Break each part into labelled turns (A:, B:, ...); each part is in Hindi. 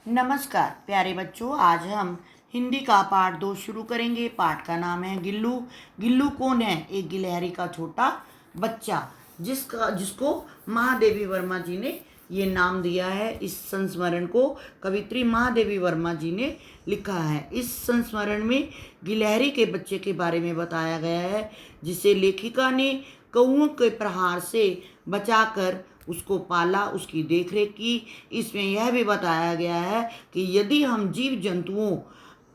A: नमस्कार प्यारे बच्चों, आज हम हिंदी का पाठ 2 शुरू करेंगे। पाठ का नाम है गिल्लू। गिल्लू कौन है? एक गिलहरी का छोटा बच्चा जिसको महादेवी वर्मा जी ने ये नाम दिया है। इस संस्मरण को कवित्री महादेवी वर्मा जी ने लिखा है। इस संस्मरण में गिलहरी के बच्चे के बारे में बताया गया है, जिसे लेखिका ने कौओं के प्रहार से बचाकर उसको पाला, उसकी देखरेख की। इसमें यह भी बताया गया है कि यदि हम जीव जंतुओं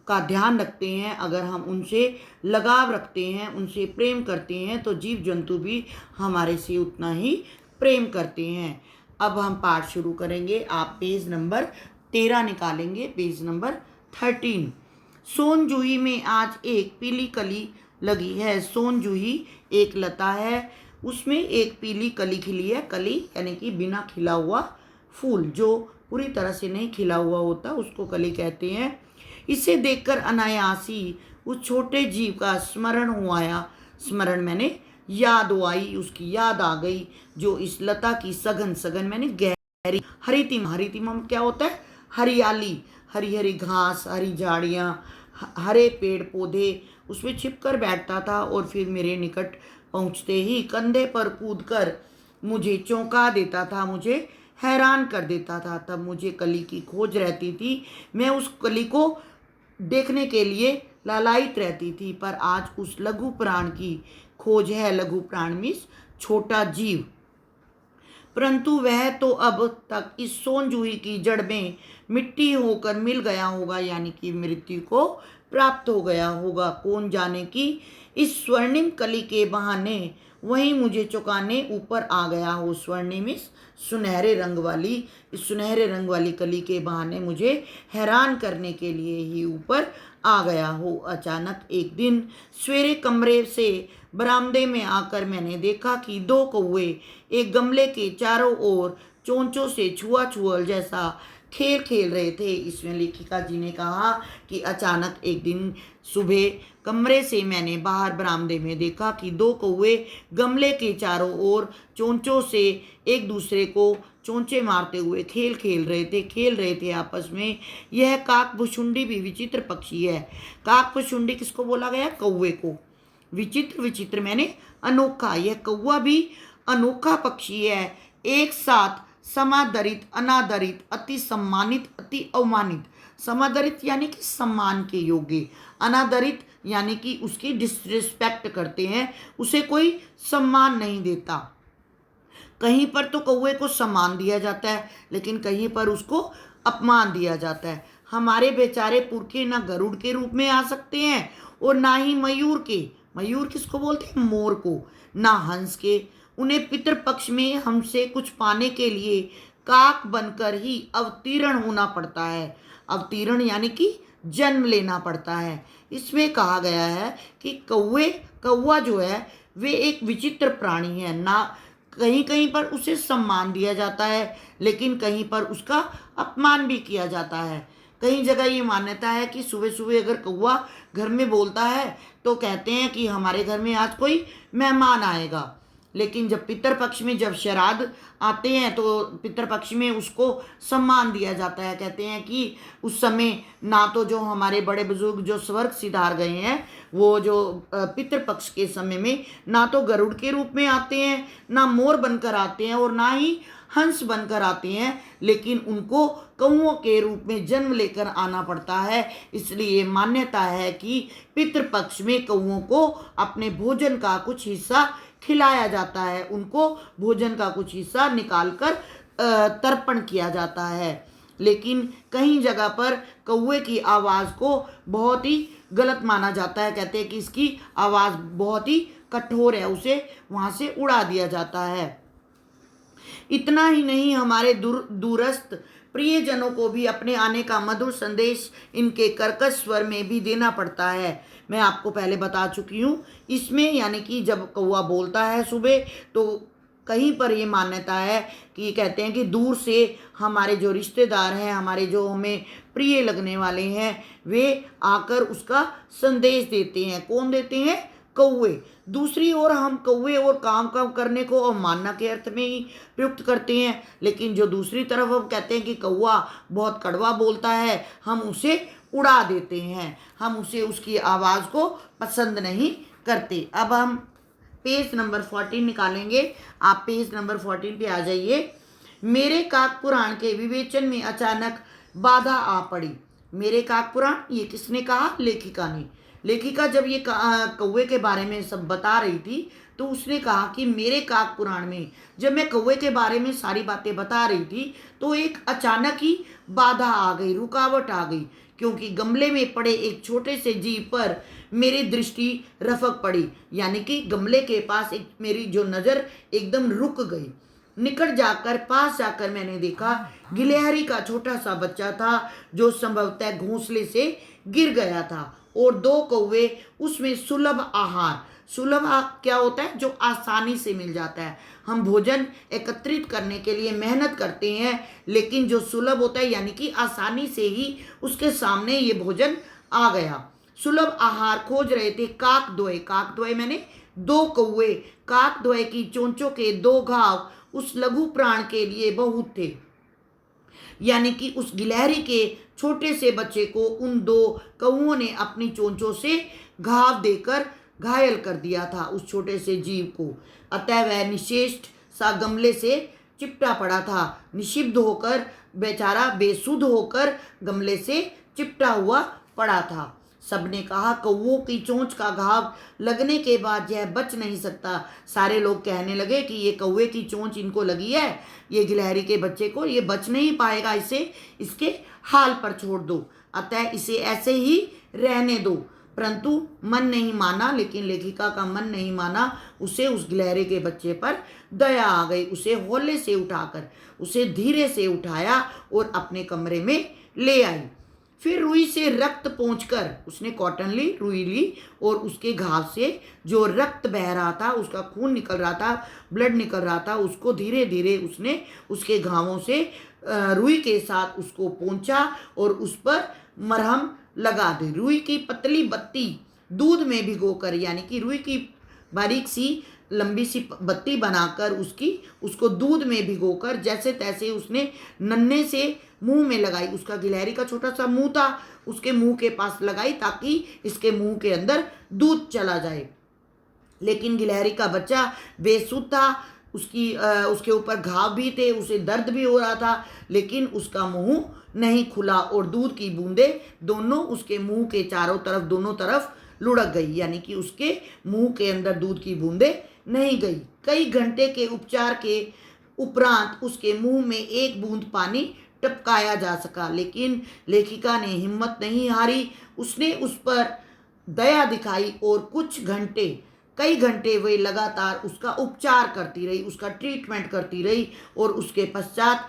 A: का ध्यान रखते हैं, अगर हम उनसे लगाव रखते हैं, उनसे प्रेम करते हैं, तो जीव जंतु भी हमारे से उतना ही प्रेम करते हैं। अब हम पाठ शुरू करेंगे। आप पेज नंबर 13 निकालेंगे, पेज नंबर 13। सोन जूही में आज एक पीली कली लगी है। सोन जूही एक लता है, उसमें एक पीली कली खिली है। कली यानी कि बिना खिला हुआ फूल, जो पूरी तरह से नहीं खिला हुआ होता, उसको कली कहते हैं। इसे देखकर अनायासी उस छोटे जीव का स्मरण हो आया। स्मरण मैंने याद आई, उसकी याद आ गई, जो इस लता की सघन सघन मैंने गहरी हरितिम। हरितिम क्या होता है? हरियाली, हरी हरी घास, हरी झाड़ियाँ, हरे पेड़ पौधे, उसमें छिप कर बैठता था और फिर मेरे निकट पहुंचते ही कंधे पर कूदकर मुझे चौंका देता था, मुझे हैरान कर देता था। तब मुझे कली की खोज रहती थी। मैं उस कली को देखने के लिए लालायित रहती थी। पर आज उस लघु प्राण की खोज है। लघु प्राण मीन्स छोटा जीव। परंतु वह तो अब तक इस सोन जूही की जड़ में मिट्टी होकर मिल गया होगा, यानी कि मृत्यु को प्राप्त हो गया होगा। कौन जाने कि इस स्वर्णिम कली के बहाने वहीं मुझे चुकाने ऊपर आ गया हो। स्वर्णिम इस सुनहरे रंग वाली, इस सुनहरे रंग वाली कली के बहाने मुझे हैरान करने के लिए ही ऊपर आ गया हो। अचानक एक दिन सवेरे कमरे से बरामदे में आकर मैंने देखा कि 2 कौवे एक गमले के चारों ओर चोंचों से छुआ जैसा खेल खेल रहे थे। इसमें लेखिका जी ने कहा कि अचानक एक दिन सुबह कमरे से मैंने बाहर बरामदे में देखा कि 2 कौवे गमले के चारों ओर चोंचों से एक दूसरे को चोंचे मारते हुए खेल खेल रहे थे आपस में। यह काकभुशुंडी भी विचित्र पक्षी है। काकभुशुंडी किसको बोला गया? कौवे को। विचित्र, विचित्र मैंने अनोखा। यह कौवा भी अनोखा पक्षी है। एक साथ समादरित, अनादरित, अति सम्मानित, अति अवमानित। समादरित यानी कि सम्मान के योग्य, अनादरित यानी कि उसकी डिसरिस्पेक्ट करते हैं, उसे कोई सम्मान नहीं देता। कहीं पर तो कौवे को सम्मान दिया जाता है, लेकिन कहीं पर उसको अपमान दिया जाता है। हमारे बेचारे पुरखे ना गरुड़ के रूप में आ सकते हैं और ना ही मयूर के। मयूर किसको बोलते हैं? मोर को। ना हंस के। उन्हें पितृपक्ष में हमसे कुछ पाने के लिए काक बनकर ही अवतीर्ण होना पड़ता है। अवतीर्ण यानी कि जन्म लेना पड़ता है। इसमें कहा गया है कि कौवा जो है वे एक विचित्र प्राणी है। ना कहीं कहीं पर उसे सम्मान दिया जाता है, लेकिन कहीं पर उसका अपमान भी किया जाता है। कई जगह ये मान्यता है कि सुबह सुबह अगर कौवा घर में बोलता है तो कहते हैं कि हमारे घर में आज कोई मेहमान आएगा। लेकिन जब पितृपक्ष में जब श्राद्ध आते हैं तो पितृपक्ष में उसको सम्मान दिया जाता है। कहते हैं कि उस समय ना तो जो हमारे बड़े बुजुर्ग जो स्वर्ग सिधार गए हैं, वो जो पितृपक्ष के समय में ना तो गरुड़ के रूप में आते हैं, ना मोर बनकर आते हैं और ना ही हंस बनकर आते हैं, लेकिन उनको कौओं के रूप में जन्म लेकर आना पड़ता है। इसलिए मान्यता है कि पितृपक्ष में कौओं को अपने भोजन का कुछ हिस्सा खिलाया जाता है। उनको भोजन का कुछ हिस्सा निकालकर तर्पण किया जाता है। लेकिन कहीं जगह पर कौवे की आवाज़ को बहुत ही गलत माना जाता है। कहते हैं कि इसकी आवाज़ बहुत ही कठोर है, उसे वहाँ से उड़ा दिया जाता है। इतना ही नहीं, हमारे दूरस्थ प्रियजनों को भी अपने आने का मधुर संदेश इनके कर्कश स्वर में भी देना पड़ता है। मैं आपको पहले बता चुकी हूँ इसमें, यानी कि जब कौवा बोलता है सुबह, तो कहीं पर ये मान्यता है कि कहते हैं कि दूर से हमारे जो रिश्तेदार हैं, हमारे जो हमें प्रिय लगने वाले हैं, वे आकर उसका संदेश देते हैं। कौन देते हैं? कौवे। दूसरी ओर हम कौवे और काम काम करने को अवमानना के अर्थ में ही प्रयुक्त करते हैं, लेकिन जो दूसरी तरफ हम कहते हैं कि कौवा बहुत कड़वा बोलता है, हम उसे उड़ा देते हैं, हम उसे उसकी आवाज़ को पसंद नहीं करते। अब हम पेज नंबर 14 निकालेंगे। आप पेज नंबर 14 पे आ जाइए। मेरे काक पुराण के विवेचन में अचानक बाधा आ पड़ी। मेरे काक पुराण, ये किसने कहा? लेखिका ने। लेखिका जब ये कौवे के बारे में सब बता रही थी तो उसने कहा कि मेरे काक पुराण में जब मैं कौवे के बारे में सारी बातें बता रही थी तो एक अचानक ही बाधा आ गई, रुकावट आ गई, क्योंकि गमले में पड़े एक छोटे से जीव पर मेरी दृष्टि रफक पड़ी। यानी कि गमले के पास एक मेरी जो नज़र एकदम रुक गई। निकट जाकर पास जाकर मैंने देखा गिलहरी का छोटा सा बच्चा था जो संभवतः घोंसले से गिर गया था और दो कौवे उसमें सुलभ आहार। सुलभ क्या होता है? जो आसानी से मिल जाता है। हम भोजन एकत्रित करने के लिए मेहनत करते हैं, लेकिन जो सुलभ होता है यानी कि आसानी से ही उसके सामने ये भोजन आ गया। सुलभ आहार खोज रहे थे काकद्वय। काकद्वय मैंने दो कौवे। काकद्वय की चोंचों के दो घाव उस लघु प्राण के लिए बहुत थे। यानी कि उस गिलहरी के छोटे से बच्चे को उन दो कौओं ने अपनी चोंचों से घाव देकर घायल कर दिया था, उस छोटे से जीव को। अतः वह निश्चेष्ट सा गमले से चिपटा पड़ा था। निशिब्ध होकर बेचारा बेसुध होकर गमले से चिपटा हुआ पड़ा था। सबने कहा कौवों की चोंच का घाव लगने के बाद यह बच नहीं सकता। सारे लोग कहने लगे कि ये कौवे की चोंच इनको लगी है, ये गिलहरी के बच्चे को, ये बच नहीं पाएगा, इसे इसके हाल पर छोड़ दो, अतः इसे ऐसे ही रहने दो। परंतु मन नहीं माना, लेकिन लेखिका का मन नहीं माना। उसे उस गिलहरी के बच्चे पर दया आ गई। उसे हौले से उठाकर उसे धीरे से उठाया और अपने कमरे में ले आई। फिर रुई से रक्त पोंछकर उसने कॉटन ली, रुई ली और उसके घाव से जो रक्त बह रहा था, उसका खून निकल रहा था, ब्लड निकल रहा था, उसको धीरे धीरे उसने उसके घावों से रुई के साथ उसको पोंछा और उस पर मरहम लगा दी। रुई की पतली बत्ती दूध में भिगोकर, यानी कि रुई की बारीक सी लंबी सी बत्ती बनाकर उसको दूध में भिगोकर जैसे तैसे उसने नन्हे से मुंह में लगाई। उसका गिलहरी का छोटा सा मुंह था, उसके मुंह के पास लगाई ताकि इसके मुंह के अंदर दूध चला जाए। लेकिन गिलहरी का बच्चा बेसुध था, उसके ऊपर घाव भी थे, उसे दर्द भी हो रहा था, लेकिन उसका मुंह नहीं खुला और दूध की बूंदें दोनों उसके मुंह के चारों तरफ, दोनों तरफ लुढ़क गई, यानी कि उसके मुंह के अंदर दूध की बूंदें नहीं गई। कई घंटे के उपचार के उपरांत उसके मुंह में एक बूंद पानी टपकाया जा सका, लेकिन लेखिका ने हिम्मत नहीं हारी। उसने उस पर दया दिखाई और कई घंटे वे लगातार उसका उपचार करती रही, उसका ट्रीटमेंट करती रही और उसके पश्चात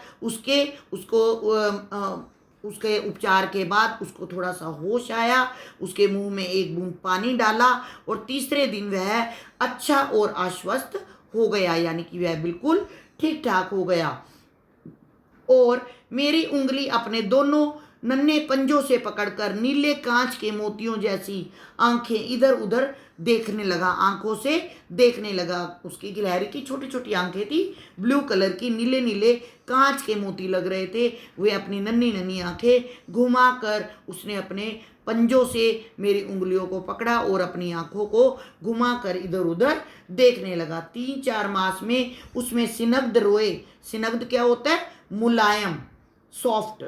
A: उसके उपचार के बाद उसको थोड़ा सा होश आया। उसके मुंह में एक बूंद पानी डाला और तीसरे दिन वह अच्छा और आश्वस्त हो गया, यानी कि वह बिल्कुल ठीक ठाक हो गया और मेरी उंगली अपने दोनों नन्हे पंजों से पकड़कर नीले कांच के मोतियों जैसी आंखें इधर उधर देखने लगा, आंखों से देखने लगा। उसकी गिलहरी की छोटी छोटी आंखें थी, ब्लू कलर की, नीले नीले कांच के मोती लग रहे थे। वे अपनी नन्ही नन्ही आंखें घुमाकर उसने अपने पंजों से मेरी उंगलियों को पकड़ा और अपनी आंखों को घुमाकर इधर उधर देखने लगा। 3-4 मास में उसमें सिनग्ध रोए। सिनग्ध क्या होता है? मुलायम, सॉफ्ट,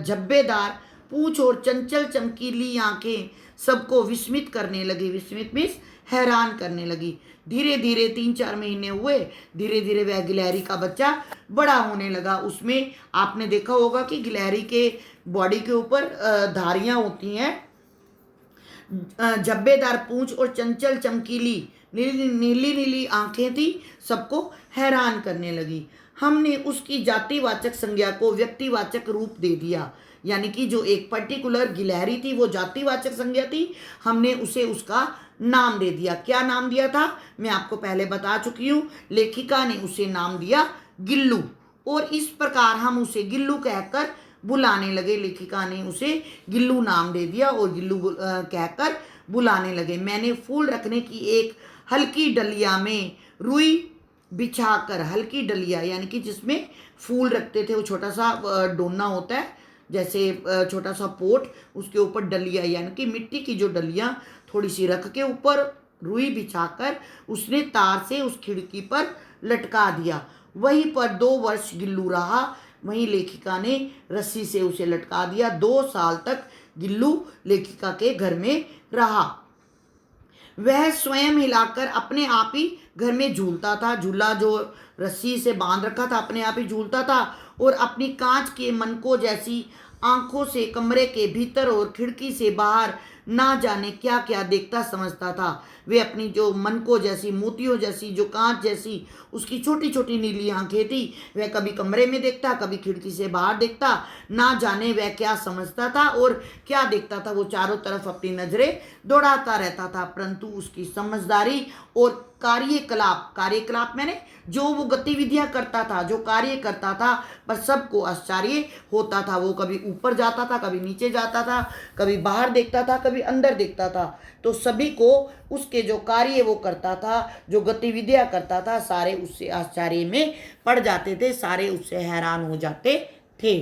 A: झब्बेदार पूंछ और चंचल चमकीली आंखें सबको विस्मित करने लगी। विस्मित मीन्स हैरान करने लगी। धीरे धीरे 3-4 महीने हुए, धीरे धीरे वह गिलहरी का बच्चा बड़ा होने लगा। उसमें आपने देखा होगा कि गिलहरी के बॉडी के ऊपर धारियां होती हैं। झब्बेदार पूंछ और चंचल चमकीली नीली नीली आंखें थी, सबको हैरान करने लगी। हमने उसकी जातिवाचक संज्ञा को व्यक्तिवाचक रूप दे दिया, यानी कि जो एक पर्टिकुलर गिलहरी थी वो जातिवाचक संज्ञा थी, हमने उसे उसका नाम दे दिया। क्या नाम दिया था? मैं आपको पहले बता चुकी हूँ। लेखिका ने उसे नाम दिया गिल्लू और इस प्रकार हम उसे गिल्लू कहकर बुलाने लगे। लेखिका ने उसे गिल्लू नाम दे दिया और गिल्लू कहकर बुलाने लगे। मैंने फूल रखने की एक हल्की डलिया में रुई बिछाकर, हल्की डलिया यानी कि जिसमें फूल रखते थे, वो छोटा सा डोना होता है जैसे छोटा सा पोट, उसके ऊपर डलिया यानी कि मिट्टी की जो डलियाँ थोड़ी सी रख के ऊपर रुई बिछाकर उसने तार से उस खिड़की पर लटका दिया। वहीं पर 2 वर्ष गिल्लू रहा, वहीं लेखिका ने रस्सी से उसे लटका दिया। 2 साल तक गिल्लू लेखिका के घर में रहा। वह स्वयं हिलाकर अपने आप ही घर में झूलता था। झूला जो रस्सी से बांध रखा था अपने आप ही झूलता था और अपनी कांच के मनकों जैसी आंखों से कमरे के भीतर और खिड़की से बाहर ना जाने क्या क्या देखता समझता था। वे अपनी जो मनकों जैसी, मोतियों जैसी, जो कांच जैसी उसकी छोटी छोटी नीली आंखें थी, वह कभी कमरे में देखता, कभी खिड़की से बाहर देखता। ना जाने वह क्या समझता था और क्या देखता था। वो चारों तरफ अपनी नजरें दौड़ाता रहता था, परंतु उसकी समझदारी और कार्यकलाप, कार्यकलाप मैंने जो वो गतिविधियां करता था, जो कार्य करता था, पर सबको आश्चर्य होता था। वो कभी ऊपर जाता था, कभी नीचे जाता था, कभी बाहर देखता था, कभी अंदर देखता था, तो सभी को उसके जो कार्य वो करता था, जो गतिविधियां करता था, सारे उससे आश्चर्य में पड़ जाते थे, सारे उससे हैरान हो जाते थे।